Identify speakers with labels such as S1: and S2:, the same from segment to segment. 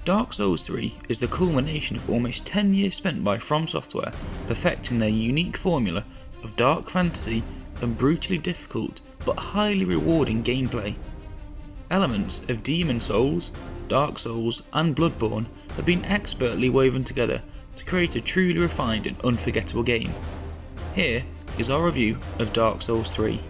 S1: Dark Souls 3 is the culmination of almost 10 years spent by From Software perfecting their unique formula of dark fantasy and brutally difficult but highly rewarding gameplay. Elements of Demon Souls, Dark Souls and Bloodborne have been expertly woven together to create a truly refined and unforgettable game. Here is our review of Dark Souls 3.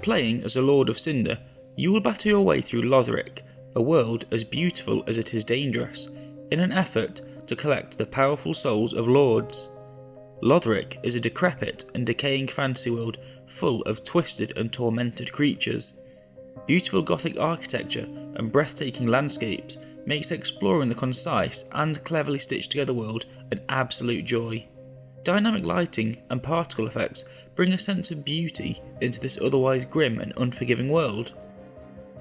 S1: Playing as a Lord of Cinder, you will battle your way through Lothric, a world as beautiful as it is dangerous, in an effort to collect the powerful souls of lords. Lothric is a decrepit and decaying fantasy world full of twisted and tormented creatures. Beautiful Gothic architecture and breathtaking landscapes makes exploring the concise and cleverly stitched together world an absolute joy. Dynamic lighting and particle effects bring a sense of beauty into this otherwise grim and unforgiving world.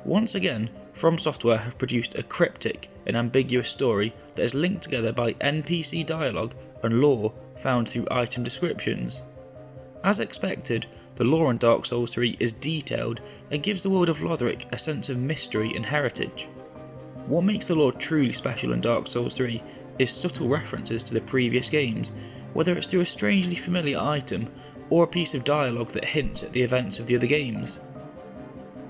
S1: Once again, From Software have produced a cryptic and ambiguous story that is linked together by NPC dialogue and lore found through item descriptions. As expected, the lore in Dark Souls 3 is detailed and gives the world of Lothric a sense of mystery and heritage. What makes the lore truly special in Dark Souls 3 is subtle references to the previous games, whether it's through a strangely familiar item or a piece of dialogue that hints at the events of the other games.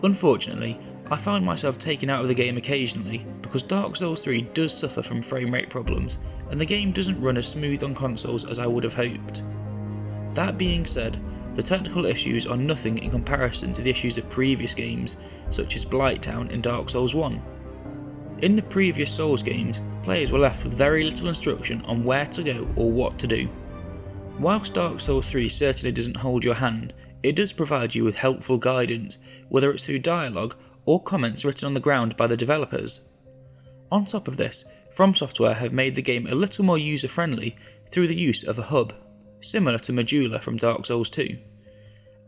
S1: Unfortunately, I found myself taken out of the game occasionally because Dark Souls 3 does suffer from frame rate problems and the game doesn't run as smooth on consoles as I would have hoped. That being said, the technical issues are nothing in comparison to the issues of previous games such as Blighttown in Dark Souls 1. In the previous Souls games, players were left with very little instruction on where to go or what to do. Whilst Dark Souls 3 certainly doesn't hold your hand, it does provide you with helpful guidance, whether it's through dialogue or comments written on the ground by the developers. On top of this, From Software have made the game a little more user-friendly through the use of a hub, similar to Majula from Dark Souls 2.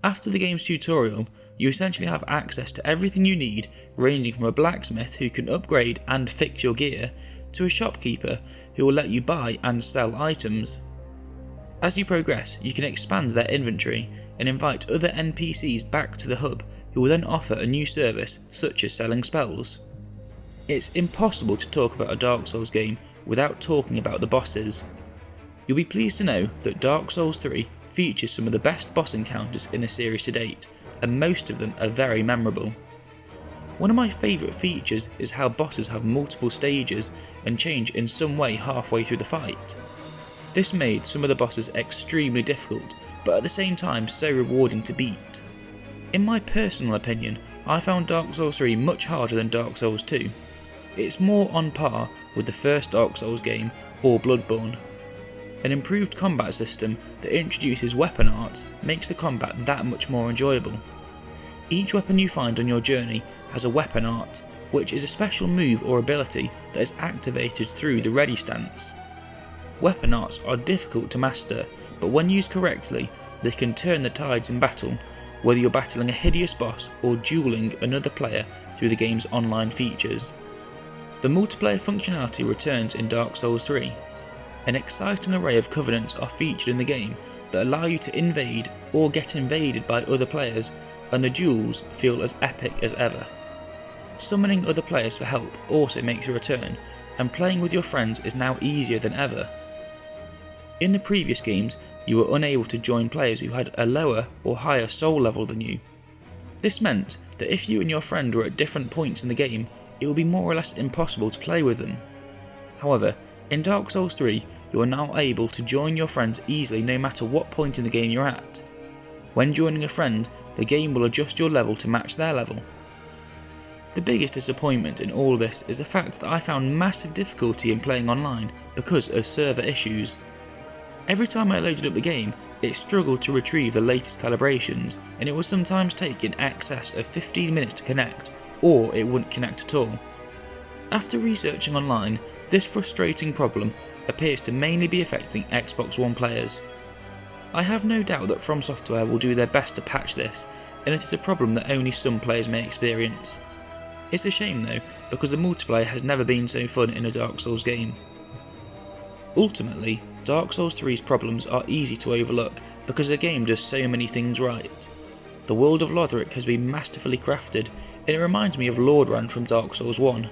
S1: After the game's tutorial, you essentially have access to everything you need, ranging from a blacksmith who can upgrade and fix your gear, to a shopkeeper who will let you buy and sell items. As you progress, you can expand their inventory and invite other NPCs back to the hub who will then offer a new service such as selling spells. It's impossible to talk about a Dark Souls game without talking about the bosses. You'll be pleased to know that Dark Souls 3 features some of the best boss encounters in the series to date, and most of them are very memorable. One of my favourite features is how bosses have multiple stages and change in some way halfway through the fight. This made some of the bosses extremely difficult, but at the same time so rewarding to beat. In my personal opinion, I found Dark Souls 3 much harder than Dark Souls 2. It's more on par with the first Dark Souls game or Bloodborne. An improved combat system that introduces weapon arts makes the combat that much more enjoyable. Each weapon you find on your journey has a weapon art, which is a special move or ability that is activated through the ready stance. Weapon arts are difficult to master, but when used correctly, they can turn the tides in battle, whether you're battling a hideous boss or dueling another player through the game's online features. The multiplayer functionality returns in Dark Souls 3. An exciting array of covenants are featured in the game that allow you to invade or get invaded by other players, and the duels feel as epic as ever. Summoning other players for help also makes a return, and playing with your friends is now easier than ever. In the previous games, you were unable to join players who had a lower or higher soul level than you. This meant that if you and your friend were at different points in the game, it would be more or less impossible to play with them. However, in Dark Souls 3, you are now able to join your friends easily no matter what point in the game you're at. When joining a friend, the game will adjust your level to match their level. The biggest disappointment in all this is the fact that I found massive difficulty in playing online because of server issues. Every time I loaded up the game, it struggled to retrieve the latest calibrations, and it would sometimes take in excess of 15 minutes to connect, or it wouldn't connect at all. After researching online, this frustrating problem appears to mainly be affecting Xbox One players. I have no doubt that From Software will do their best to patch this, and it is a problem that only some players may experience. It's a shame though, because the multiplayer has never been so fun in a Dark Souls game. Ultimately, Dark Souls 3's problems are easy to overlook because the game does so many things right. The world of Lothric has been masterfully crafted, and it reminds me of Lordran from Dark Souls 1.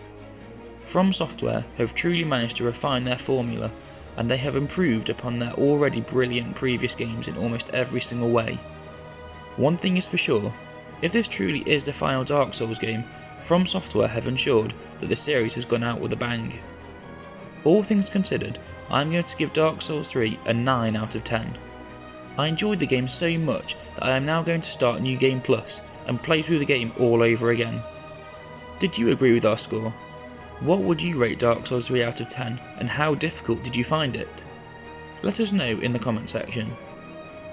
S1: From Software have truly managed to refine their formula, and they have improved upon their already brilliant previous games in almost every single way. One thing is for sure, if this truly is the final Dark Souls game, From Software have ensured that the series has gone out with a bang. All things considered, I'm going to give Dark Souls 3 a 9 out of 10. I enjoyed the game so much that I am now going to start New Game Plus and play through the game all over again. Did you agree with our score? What would you rate Dark Souls 3 out of 10, and how difficult did you find it? Let us know in the comment section.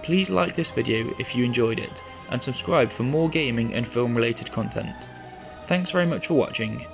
S1: Please like this video if you enjoyed it, and subscribe for more gaming and film related content. Thanks very much for watching.